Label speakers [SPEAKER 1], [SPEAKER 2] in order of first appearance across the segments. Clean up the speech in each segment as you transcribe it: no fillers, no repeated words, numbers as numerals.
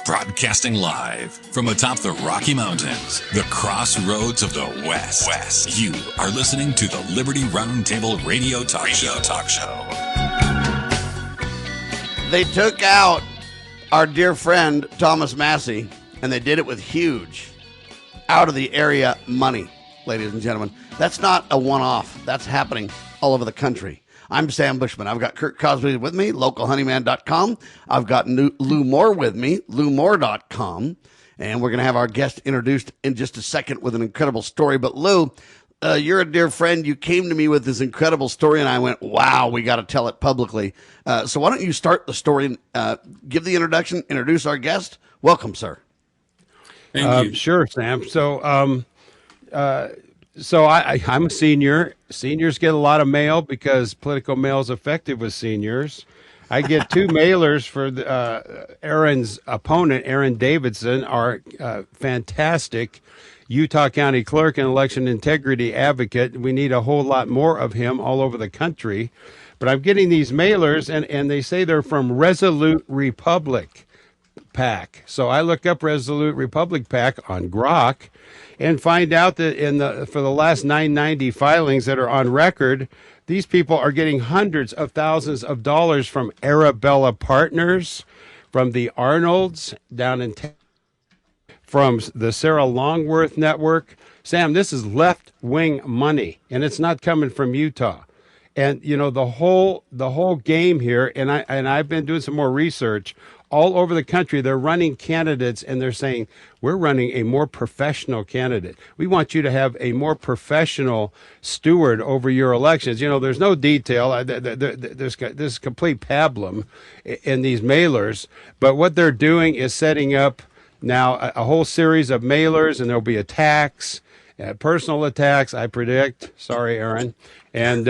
[SPEAKER 1] Broadcasting live from atop the Rocky Mountains, the crossroads of the West. You are listening to the Liberty Roundtable Radio Talk Show.
[SPEAKER 2] They took out our dear friend Thomas Massie, and they did it with huge, out-of-the-area money, ladies and gentlemen. That's not a one-off. That's happening all over the country. I'm Sam Bushman. I've got Curt Crosby with me, localhoneyman.com. I've got Lew Moore with me, lewmoore.com. And we're going to have our guest introduced in just a second with an incredible story. But Lew, you're a dear friend. You came to me with this incredible story, and I went, wow, we got to tell it publicly. So why don't you start the story, give the introduction, introduce our guest. Welcome, sir.
[SPEAKER 3] Thank you. Sure, Sam. So I'm a senior. Seniors get a lot of mail because political mail is effective with seniors. I get two mailers for Aaron's opponent, Aaron Davidson, our fantastic Utah County Clerk and election integrity advocate. We need a whole lot more of him all over the country. But I'm getting these mailers, and they say they're from Resolute Republic PAC. So I look up Resolute Republic PAC on Grok and find out that for the last 990 filings that are on record, these people are getting hundreds of thousands of dollars from Arabella Partners, from the Arnolds down in from the Sarah Longworth Network. Sam, this is left-wing money, and it's not coming from Utah. And you know the whole game here, and I've been doing some more research. All over the country, they're running candidates, and they're saying, we're running a more professional candidate. We want you to have a more professional steward over your elections. You know, there's no detail. There's complete pablum in these mailers. But what they're doing is setting up now a whole series of mailers, and there'll be attacks, personal attacks, I predict. Sorry, Aaron. And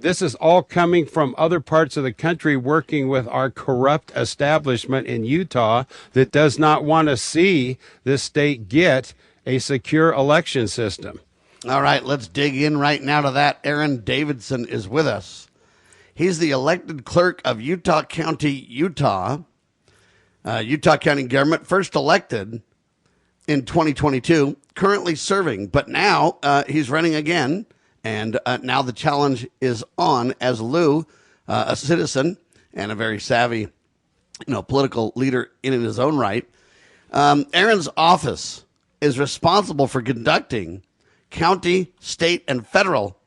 [SPEAKER 3] this is all coming from other parts of the country working with our corrupt establishment in Utah that does not want to see this state get a secure election system.
[SPEAKER 2] All right, let's dig in right now to that. Aaron Davidson is with us. He's the elected clerk of Utah County, Utah County government, first elected in 2022, currently serving, but now he's running again. And now the challenge is on as Lew, a citizen and a very savvy, political leader in his own right. Aaron's office is responsible for conducting county, state, and federal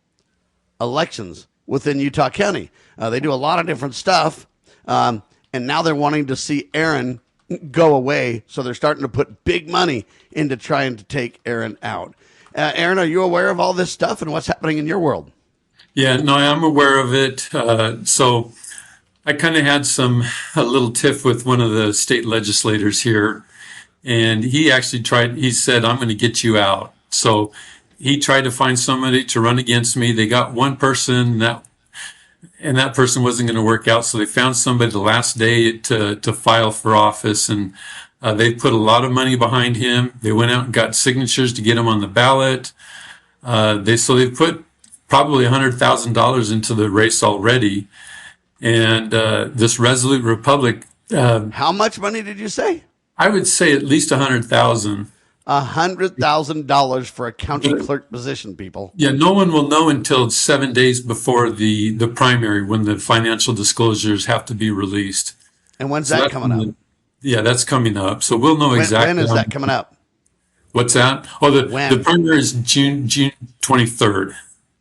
[SPEAKER 2] elections within Utah County. They do a lot of different stuff, and now they're wanting to see Aaron go away, so they're starting to put big money into trying to take Aaron out. Aaron, are you aware of all this stuff and what's happening in your world?
[SPEAKER 4] Yeah, no, I'm aware of it. So I kind of had a little tiff with one of the state legislators here, and he actually he said, I'm going to get you out. So he tried to find somebody to run against me. They got one person and that person wasn't going to work out. So they found somebody the last day to file for office, and they put a lot of money behind him. They went out and got signatures to get him on the ballot. They put probably $100,000 into the race already. And this Resolute Republic.
[SPEAKER 2] How much money did you say?
[SPEAKER 4] I would say at least $100,000.
[SPEAKER 2] $100,000 for a county clerk position, people.
[SPEAKER 4] Yeah, no one will know until 7 days before the primary, when the financial disclosures have to be released.
[SPEAKER 2] And when's that coming up?
[SPEAKER 4] Yeah, that's coming up. So we'll know exactly.
[SPEAKER 2] When is that coming up?
[SPEAKER 4] What's that? Oh, the primary is June 23rd.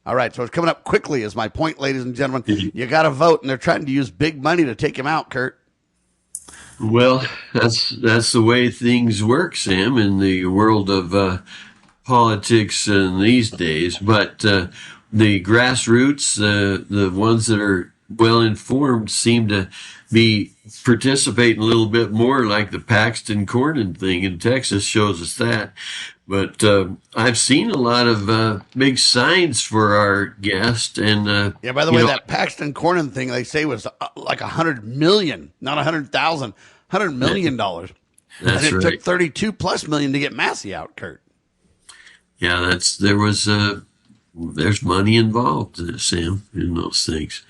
[SPEAKER 2] All right, so it's coming up quickly is my point, ladies and gentlemen. You got to vote, and they're trying to use big money to take him out, Curt.
[SPEAKER 5] Well, that's the way things work, Sam, in the world of politics in these days. But the grassroots, the ones that are well-informed, seem to be participating a little bit more, like the Paxton Cornyn thing in Texas shows us that. But I've seen a lot of big signs for our guest. And
[SPEAKER 2] by the way, that Paxton Cornyn thing, they say was like $100 million, not $100,000, $100 million.
[SPEAKER 5] That's
[SPEAKER 2] and it
[SPEAKER 5] right.
[SPEAKER 2] took 32 plus million to get Massie out, Curt.
[SPEAKER 5] Yeah, there's money involved, Sam, in those things.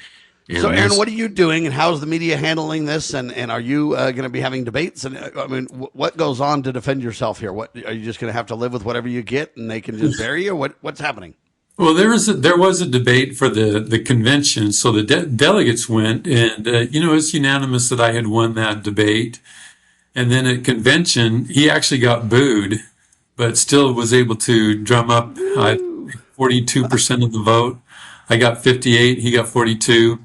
[SPEAKER 5] And
[SPEAKER 2] So, Aaron,
[SPEAKER 5] this-
[SPEAKER 2] what are you doing, and how's the media handling this? And are you going to be having debates? And I mean, what goes on to defend yourself here? What are you just going to have to live with whatever you get, and they can just bury you? What's happening?
[SPEAKER 4] Well, there was a debate for the convention, so the delegates went, and it was unanimous that I had won that debate. And then at convention, he actually got booed, but still was able to drum up 42% of the vote. I got 58, he got 42.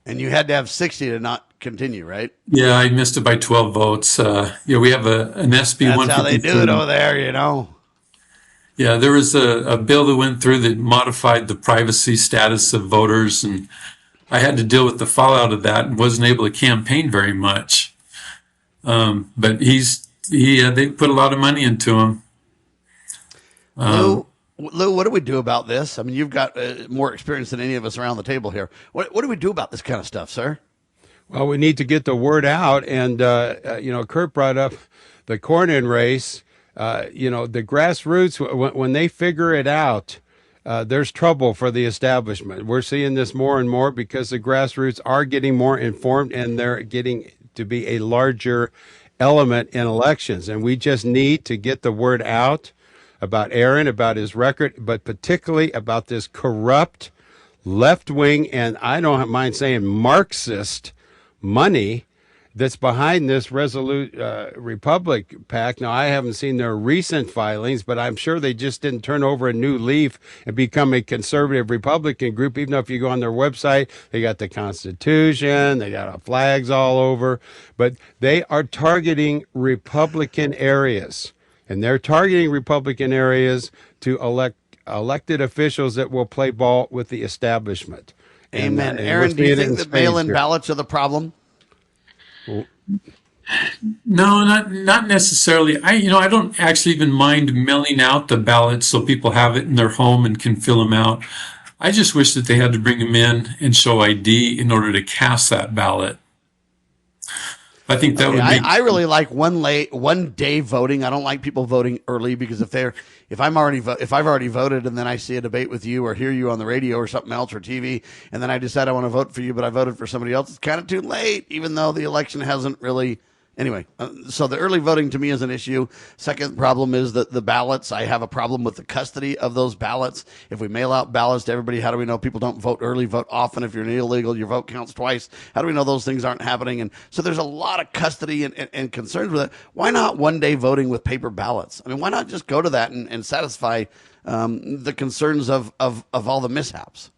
[SPEAKER 2] And you had to have 60 to not continue, right?
[SPEAKER 4] Yeah, I missed it by 12 votes. We have an SB 153.
[SPEAKER 2] That's how they do it over there.
[SPEAKER 4] Yeah, there was a bill that went through that modified the privacy status of voters, and I had to deal with the fallout of that and wasn't able to campaign very much. But they put a lot of money into him.
[SPEAKER 2] Lew, what do we do about this? I mean, you've got more experience than any of us around the table here. What do we do about this kind of stuff, sir?
[SPEAKER 3] Well, we need to get the word out. And, Curt brought up the corn-in race. The grassroots, when they figure it out, there's trouble for the establishment. We're seeing this more and more because the grassroots are getting more informed and they're getting to be a larger element in elections. And we just need to get the word out about Aaron, about his record, but particularly about this corrupt left-wing, and I don't mind saying Marxist money that's behind this Resolute Republic PAC. Now, I haven't seen their recent filings, but I'm sure they just didn't turn over a new leaf and become a conservative Republican group, even though if you go on their website, they got the Constitution, they got flags all over, but they are targeting Republican areas. And they're targeting Republican areas to elect elected officials that will play ball with the establishment.
[SPEAKER 2] Amen.
[SPEAKER 3] And
[SPEAKER 2] Aaron,
[SPEAKER 3] we're
[SPEAKER 2] do you
[SPEAKER 3] seeing it in
[SPEAKER 2] think that
[SPEAKER 3] spades
[SPEAKER 2] mail-in
[SPEAKER 3] here.
[SPEAKER 2] ballots are the problem?
[SPEAKER 4] No, not necessarily. I don't actually even mind mailing out the ballots so people have it in their home and can fill them out. I just wish that they had to bring them in and show ID in order to cast that ballot. I think that would make.
[SPEAKER 2] I really like one day voting. I don't like people voting early because if I've already voted and then I see a debate with you or hear you on the radio or something else or TV and then I decide I want to vote for you, but I voted for somebody else, it's kind of too late, even though the election hasn't really. Anyway, so the early voting to me is an issue. Second problem is that the ballots. I have a problem with the custody of those ballots. If we mail out ballots to everybody, how do we know people don't vote early, vote often? If you're an illegal, your vote counts twice. How do we know those things aren't happening? And so there's a lot of custody and concerns with it. Why not one day voting with paper ballots? I mean, why not just go to that and satisfy the concerns of all the mishaps?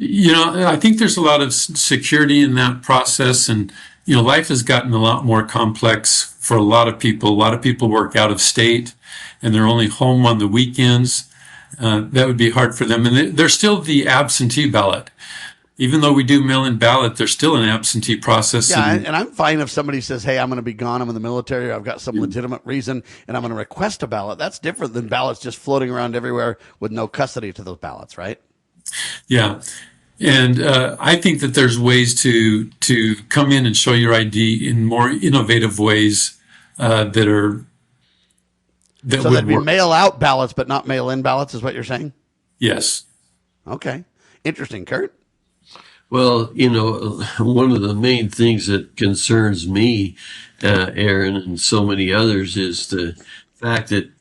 [SPEAKER 4] I think there's a lot of security in that process, and life has gotten a lot more complex for a lot of people. A lot of people work out of state, and they're only home on the weekends. That would be hard for them. And there's still the absentee ballot. Even though we do mail-in ballot, there's still an absentee process.
[SPEAKER 2] Yeah, and I'm fine if somebody says, hey, I'm going to be gone, I'm in the military, or I've got some legitimate reason, and I'm going to request a ballot. That's different than ballots just floating around everywhere with no custody to those ballots, right?
[SPEAKER 4] Yeah. And I think that there's ways to come in and show your ID in more innovative ways that
[SPEAKER 2] So
[SPEAKER 4] would
[SPEAKER 2] that'd be
[SPEAKER 4] work.
[SPEAKER 2] mail-out ballots, but not mail-in ballots, is what you're saying?
[SPEAKER 4] Yes.
[SPEAKER 2] Okay. Interesting, Curt.
[SPEAKER 5] Well, one of the main things that concerns me, Aaron, and so many others is the fact that,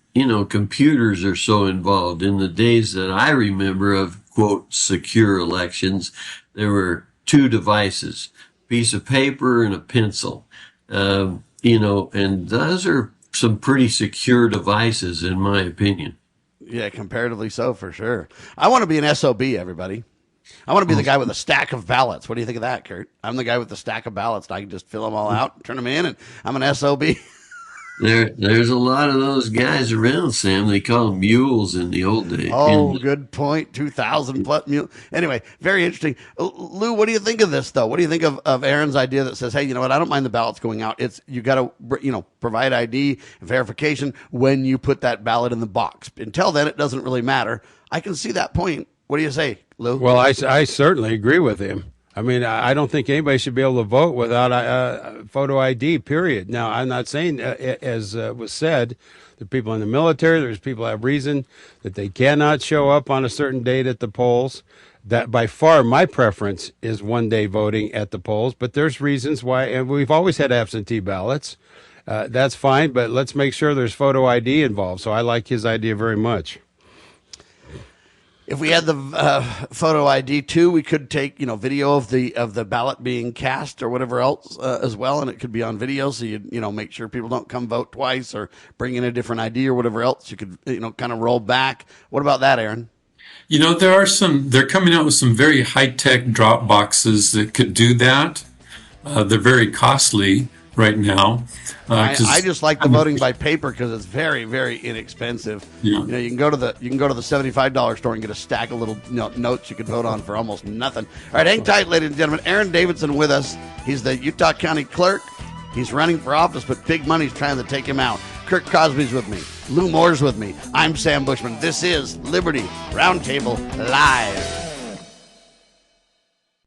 [SPEAKER 5] computers are so involved. In the days that I remember of, quote, secure elections, there were two devices, a piece of paper and a pencil, and those are some pretty secure devices, in my opinion.
[SPEAKER 2] Yeah, comparatively so, for sure. I want to be an SOB, everybody. I want to be the guy with a stack of ballots. What do you think of that, Curt? I'm the guy with the stack of ballots. I can just fill them all out, turn them in, and I'm an SOB.
[SPEAKER 5] There's a lot of those guys around, Sam. They call them mules in the old days.
[SPEAKER 2] Oh, good point. 2,000 plus mule. Anyway, very interesting. Lew, what do you think of this, though? What do you think of Aaron's idea that says, hey, you know what? I don't mind the ballots going out. It's you got to, provide ID and verification when you put that ballot in the box. Until then, it doesn't really matter. I can see that point. What do you say, Lew?
[SPEAKER 3] Well, I certainly agree with him. I mean, I don't think anybody should be able to vote without a photo ID, period. Now, I'm not saying, as was said, the people in the military, there's people that have reason that they cannot show up on a certain date at the polls. that by far my preference is one-day voting at the polls, but there's reasons why, and we've always had absentee ballots. That's fine, but let's make sure there's photo ID involved. So I like his idea very much.
[SPEAKER 2] If we had the photo ID too, we could take video of the ballot being cast or whatever else as well, and it could be on video, so you make sure people don't come vote twice or bring in a different ID or whatever else. You could kind of roll back. What about that, Aaron?
[SPEAKER 4] They're coming out with some very high-tech drop boxes that could do that. They're very costly right now.
[SPEAKER 2] I just like the voting by paper because it's very, very inexpensive.
[SPEAKER 4] Yeah.
[SPEAKER 2] You can go to the $75 store and get a stack of little notes you could vote on for almost nothing. All right, hang tight, ladies and gentlemen. Aaron Davidson with us. He's the Utah County Clerk. He's running for office, but big money's trying to take him out. Curt Crosby's with me. Lew Moore's with me. I'm Sam Bushman. This is Liberty Roundtable Live.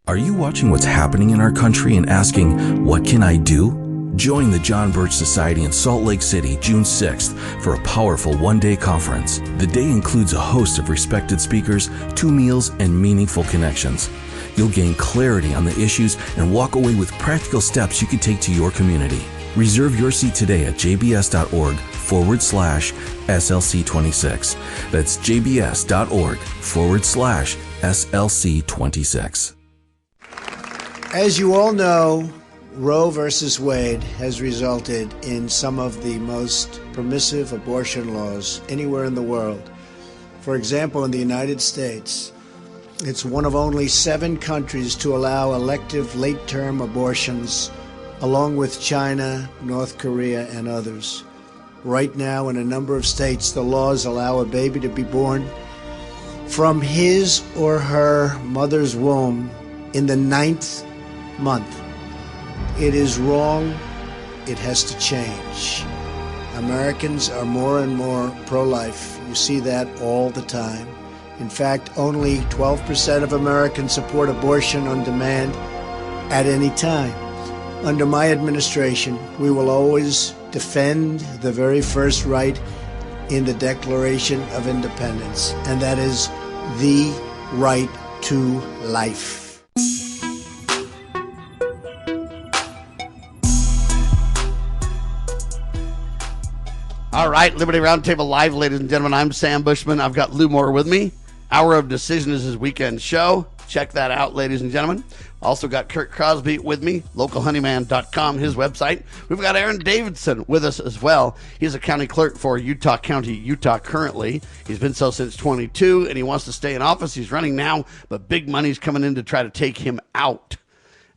[SPEAKER 6] Are you watching what's happening in our country and asking, what can I do? Join the John Birch Society in Salt Lake City, June 6th, for a powerful one-day conference. The day includes a host of respected speakers, 2 meals, and meaningful connections. You'll gain clarity on the issues and walk away with practical steps you can take to your community. Reserve your seat today at jbs.org/SLC26. That's jbs.org/SLC26.
[SPEAKER 7] As you all know, Roe versus Wade has resulted in some of the most permissive abortion laws anywhere in the world. For example, in the United States, it's one of only 7 countries to allow elective late-term abortions, along with China, North Korea, and others. Right now, in a number of states, the laws allow a baby to be born from his or her mother's womb in the 9th month. It is wrong. It has to change. Americans are more and more pro-life. You see that all the time. In fact, only 12% of Americans support abortion on demand at any time. Under my administration, we will always defend the very first right in the Declaration of Independence, and that is the right to life.
[SPEAKER 2] All right, Liberty Roundtable Live, ladies and gentlemen. I'm Sam Bushman. I've got Lew Moore with me. Hour of Decision is his weekend show. Check that out, ladies and gentlemen. Also got Curt Crosby with me, localhoneyman.com, his website. We've got Aaron Davidson with us as well. He's a county clerk for Utah County, Utah currently. He's been so since 22, and he wants to stay in office. He's running now, but big money's coming in to try to take him out.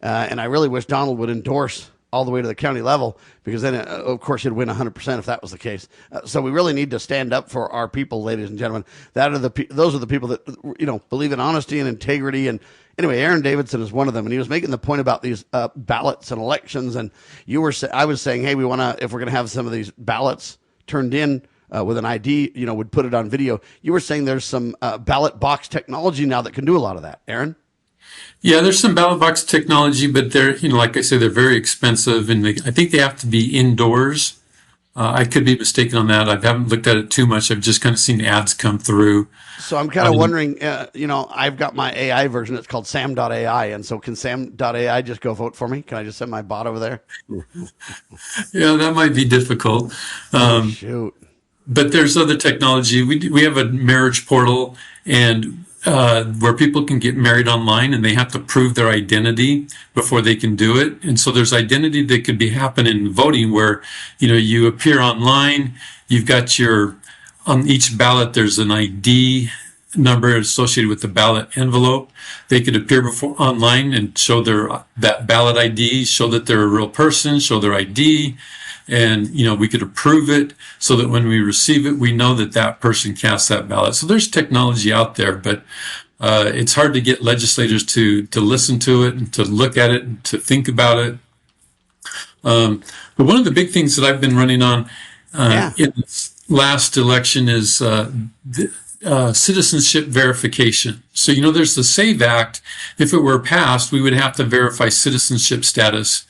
[SPEAKER 2] And I really wish Donald would endorse all the way to the county level, because then, of course, he'd win 100% if that was the case. So we really need to stand up for our people, ladies and gentlemen. Those are the people that believe in honesty and integrity. And anyway, Aaron Davidson is one of them, and he was making the point about these ballots and elections. And I was saying, hey, if we're gonna have some of these ballots turned in with an ID, would put it on video. You were saying there's some ballot box technology now that can do a lot of that, Aaron.
[SPEAKER 4] Yeah, there's some ballot box technology, but they're, like I say, they're very expensive, and I think they have to be indoors. I could be mistaken on that. I haven't looked at it too much. I've just kind of seen ads come through.
[SPEAKER 2] So I'm kind of wondering, I've got my AI version. It's called Sam.ai, and so can Sam.ai just go vote for me? Can I just send my bot over there?
[SPEAKER 4] Yeah, that might be difficult.
[SPEAKER 2] Shoot.
[SPEAKER 4] But there's other technology. We have a marriage portal, and where people can get married online, and they have to prove their identity before they can do it. And so there's identity that could be happening in voting where, you appear online, you've got on each ballot, there's an ID number associated with the ballot envelope. They could appear online and show that ballot ID, show that they're a real person, show their ID. And, we could approve it so that when we receive it, we know that person cast that ballot. So there's technology out there, but it's hard to get legislators to listen to it and to look at it and to think about it. But one of the big things that I've been running on in this last election is citizenship verification. So, there's the SAVE Act. If it were passed, we would have to verify citizenship status.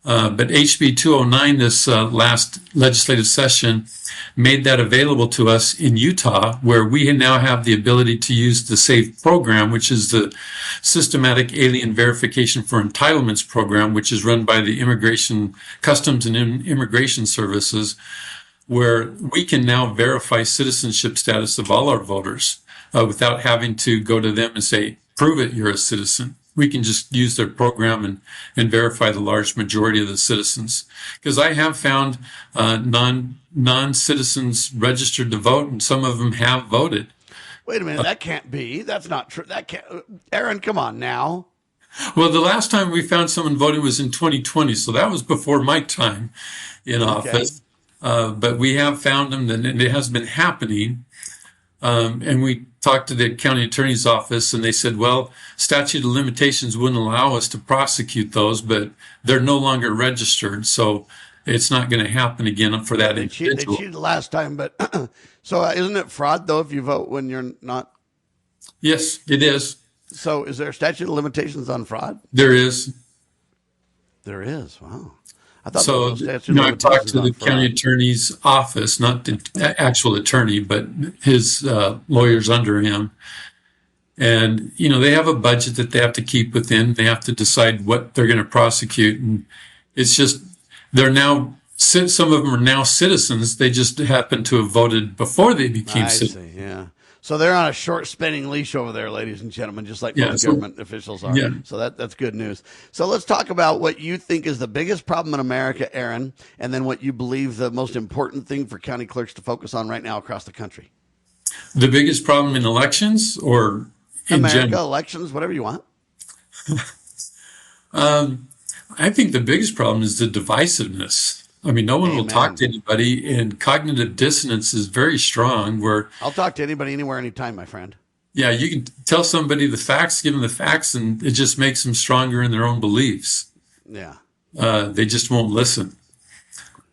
[SPEAKER 4] But HB 209, this last legislative session, made that available to us in Utah, where we now have the ability to use the SAVE program, which is the Systematic Alien Verification for Entitlements program, which is run by the Customs and Immigration Services, where we can now verify citizenship status of all our voters without having to go to them and say, prove it, you're a citizen. We can just use their program and verify the large majority of the citizens. Because I have found non-citizens registered to vote, and some of them have voted.
[SPEAKER 2] Wait a minute, that can't be. That's not true. That can't. Aaron, come on now.
[SPEAKER 4] Well, the last time we found someone voting was in 2020, so that was before my time in office. But we have found them, and it has been happening. And we talked to the county attorney's office, and they said, well, statute of limitations wouldn't allow us to prosecute those, but they're no longer registered, so it's not going to happen again for that individual.
[SPEAKER 2] They cheated last time, but so isn't it fraud, though, if you vote when you're not?
[SPEAKER 4] Yes, it is.
[SPEAKER 2] So is there a statute of limitations on fraud?
[SPEAKER 4] There is.
[SPEAKER 2] There is. Wow. I thought
[SPEAKER 4] so, I talked to the county attorney's office, not the actual attorney, but his lawyers under him. And, they have a budget that they have to keep within. They have to decide what they're going to prosecute. And it's just, some of them are now citizens. They just happen to have voted before they became citizens.
[SPEAKER 2] See, yeah. So they're on a short spinning leash over there, ladies and gentlemen, just like most government officials are. Yeah. So that's good news. So let's talk about what you think is the biggest problem in America, Aaron, and then what you believe the most important thing for county clerks to focus on right now across the country.
[SPEAKER 4] The biggest problem in elections or in
[SPEAKER 2] America, elections, whatever you want.
[SPEAKER 4] I think the biggest problem is the divisiveness. I mean, no one will talk to anybody, and cognitive dissonance is very strong. Where
[SPEAKER 2] I'll talk to anybody, anywhere, anytime, my friend.
[SPEAKER 4] Yeah, you can tell somebody the facts, give them the facts, and it just makes them stronger in their own beliefs.
[SPEAKER 2] Yeah.
[SPEAKER 4] They just won't listen.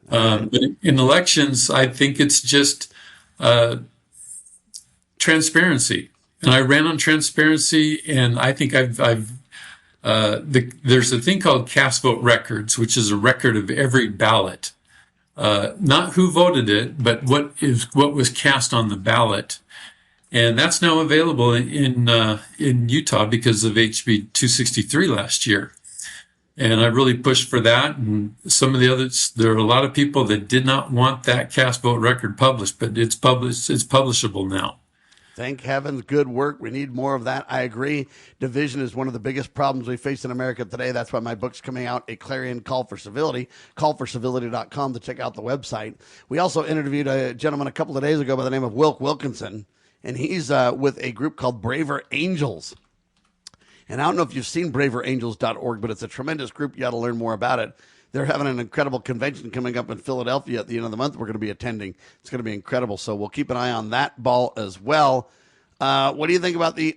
[SPEAKER 4] But in elections, I think it's just transparency. And I ran on transparency, and I think there's a thing called cast vote records, which is a record of every ballot, not who voted it, but what was cast on the ballot, and that's now available in Utah because of HB 263 last year. And I really pushed for that, and some of the others. There are a lot of people that did not want that cast vote record published, but it's published. It's publishable now.
[SPEAKER 2] Thank heavens. Good work. We need more of that. I agree. Division is one of the biggest problems we face in America today. That's why my book's coming out, A Clarion Call for Civility. Callforcivility.com to check out the website. We also interviewed a gentleman a couple of days ago by the name of Wilk Wilkinson, and he's with a group called Braver Angels. And I don't know if you've seen braverangels.org, but it's a tremendous group. You got to learn more about it. They're having an incredible convention coming up in Philadelphia at the end of the month. We're going to be attending. It's going to be incredible. So we'll keep an eye on that ball as well. What do you think about the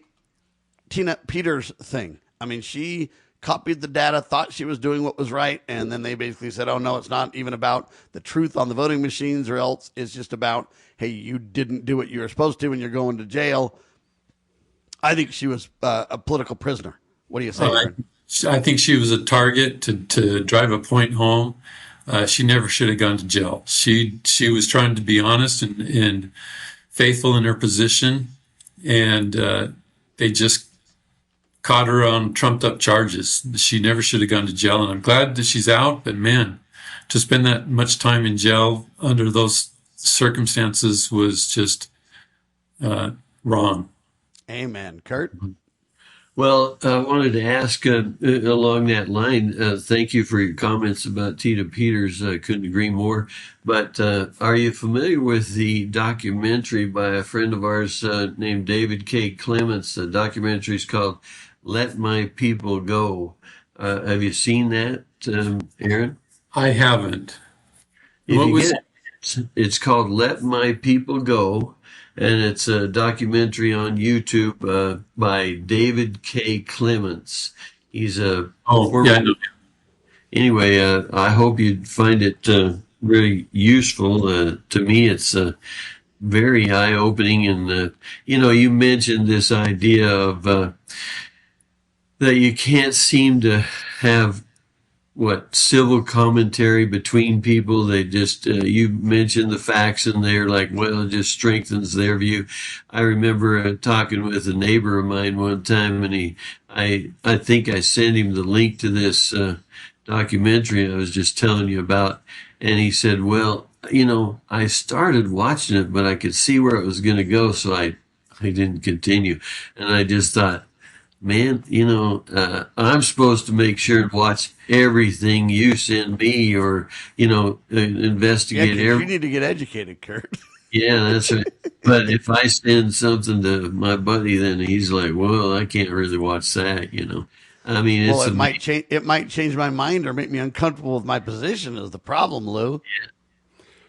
[SPEAKER 2] Tina Peters thing? I mean, she copied the data, thought she was doing what was right, and then they basically said, oh, no, it's not even about the truth on the voting machines, or else it's just about, hey, you didn't do what you were supposed to and you're going to jail. I think she was a political prisoner. What do you say, Aaron?
[SPEAKER 4] I think she was a target to drive a point home. She never should have gone to jail. She was trying to be honest and faithful in her position, and they just caught her on trumped up charges. She never should have gone to jail, and I'm glad that she's out. But man, to spend that much time in jail under those circumstances was just wrong.
[SPEAKER 2] Amen. Curt?
[SPEAKER 5] Well, I wanted to ask along that line, thank you for your comments about Tina Peters. Couldn't agree more. But are you familiar with the documentary by a friend of ours named David K. Clements? The documentary is called Let My People Go. Have you seen that, Aaron?
[SPEAKER 4] I haven't.
[SPEAKER 5] It's called Let My People Go. And it's a documentary on YouTube by David K. Clements. He's a Anyway, I hope you find it really useful. To me, it's very eye-opening. And, you mentioned this idea of that you can't seem to have civil commentary between people. They just, you mentioned the facts and they're like, well, it just strengthens their view. I remember talking with a neighbor of mine one time, and I think I sent him the link to this documentary I was just telling you about. And he said, well, I started watching it, but I could see where it was going to go. So I didn't continue. And I just thought, man, I'm supposed to make sure to watch everything you send me, or, investigate.
[SPEAKER 2] You need to get educated, Curt.
[SPEAKER 5] Yeah, that's right. But if I send something to my buddy, then he's like, well, I can't really watch that, I mean,
[SPEAKER 2] it might change my mind or make me uncomfortable with my position is the problem, Lew.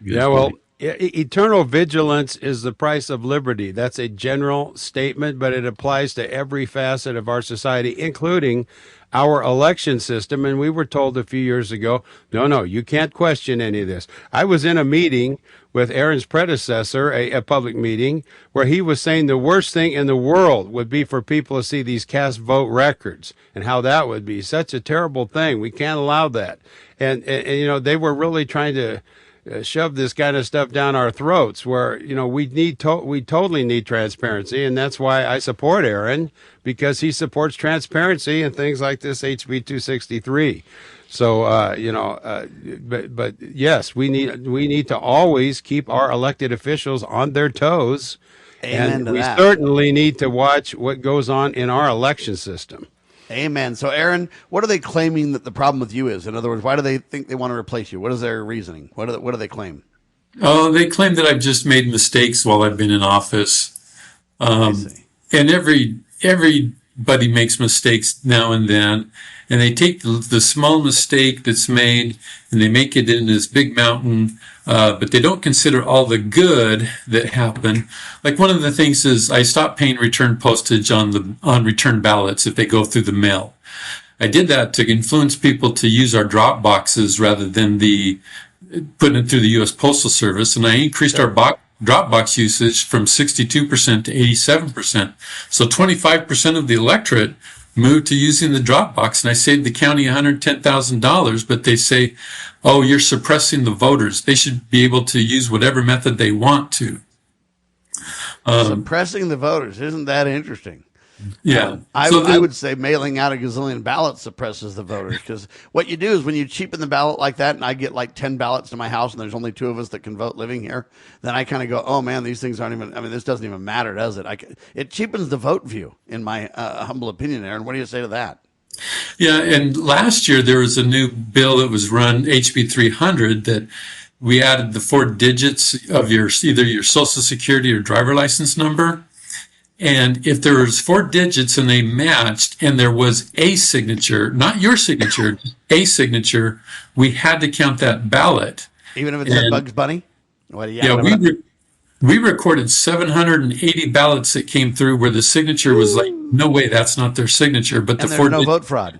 [SPEAKER 3] Yeah, well, eternal vigilance is the price of liberty. That's a general statement, but it applies to every facet of our society, including our election system. And we were told a few years ago, no, you can't question any of this. I was in a meeting with Aaron's predecessor, a public meeting, where he was saying the worst thing in the world would be for people to see these cast vote records, and how that would be such a terrible thing. We can't allow that. And they were really trying to shove this kind of stuff down our throats, where we totally need transparency. And that's why I support Aaron, because he supports transparency and things like this HB 263. So but yes, we need to always keep our elected officials on their toes.
[SPEAKER 2] Amen
[SPEAKER 3] and
[SPEAKER 2] to
[SPEAKER 3] we
[SPEAKER 2] that.
[SPEAKER 3] certainly need to watch what goes on in our election system.
[SPEAKER 2] Amen. So, Aaron, what are they claiming that the problem with you is? In other words, why do they think they want to replace you? What is their reasoning? What do they claim?
[SPEAKER 4] Oh, they claim that I've just made mistakes while I've been in office. And everybody makes mistakes now and then, and they take the small mistake that's made and they make it in this big mountain, but they don't consider all the good that happened. Like, one of the things is I stopped paying return postage on return ballots if they go through the mail. I did that to influence people to use our drop boxes rather than putting it through the U.S. Postal Service, and I increased our drop box usage from 62% to 87%. So 25% of the electorate moved to using the drop box, and I saved the county $110,000. But they say, oh, you're suppressing the voters. They should be able to use whatever method they want to.
[SPEAKER 2] Suppressing the voters. Isn't that interesting?
[SPEAKER 4] Yeah.
[SPEAKER 2] I would say mailing out a gazillion ballots suppresses the voters, because what you do is when you cheapen the ballot like that, and I get like 10 ballots to my house and there's only 2 of us that can vote living here, then I kind of go, oh man, these things aren't even, this doesn't even matter, does it? It cheapens the vote view, in my humble opinion, Aaron. What do you say to that?
[SPEAKER 4] Yeah, and last year there was a new bill that was run, HB 300, that we added the 4 digits of either your social security or driver license number. And if there was 4 digits and they matched and there was a signature, not your signature, a signature, we had to count that ballot.
[SPEAKER 2] Even if it said Bugs Bunny?
[SPEAKER 4] We recorded 780 ballots that came through where the signature was like, no way, that's not their signature. But
[SPEAKER 2] and there's no vote fraud.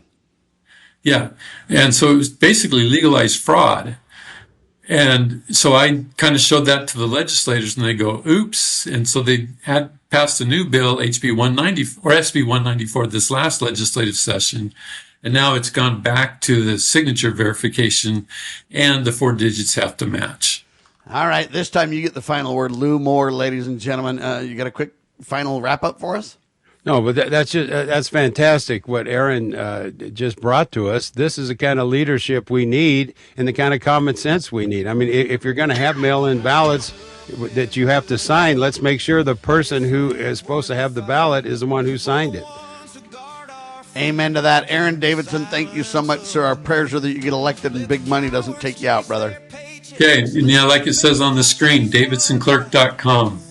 [SPEAKER 4] Yeah. And so it was basically legalized fraud. And so I kind of showed that to the legislators, and they go, oops. And so they had passed a new bill, HB 190 or SB 194, this last legislative session. And now it's gone back to the signature verification, and the 4 digits have to match.
[SPEAKER 2] All right. This time you get the final word. Lew Moore, ladies and gentlemen. You got a quick final wrap up for us?
[SPEAKER 3] No, but that's fantastic what Aaron just brought to us. This is the kind of leadership we need and the kind of common sense we need. I mean, if you're going to have mail-in ballots that you have to sign, let's make sure the person who is supposed to have the ballot is the one who signed it.
[SPEAKER 2] Amen to that. Aaron Davidson, thank you so much, sir. Our prayers are that you get elected and big money doesn't take you out, brother.
[SPEAKER 4] Okay, yeah, like it says on the screen, DavidsonClerk.com.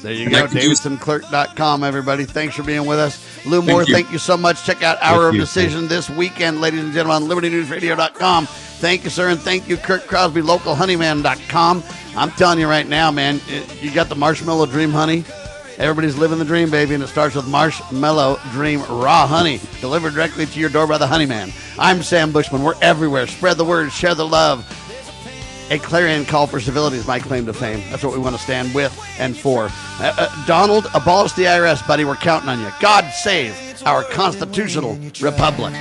[SPEAKER 2] There you go, DavidsonClerk.com, everybody. Thanks for being with us. Lew Moore, thank you so much. Check out Hour of Decision this weekend, ladies and gentlemen, on LibertyNewsRadio.com. Thank you, sir, and thank you, Curt Crosby, LocalHoneyman.com. I'm telling you right now, man, you got the Marshmallow Dream Honey. Everybody's living the dream, baby, and it starts with Marshmallow Dream Raw Honey, delivered directly to your door by the Honeyman. I'm Sam Bushman. We're everywhere. Spread the word, share the love. A clarion call for civility is my claim to fame. That's what we want to stand with and for. Donald, abolish the IRS, buddy. We're counting on you. God save our constitutional republic.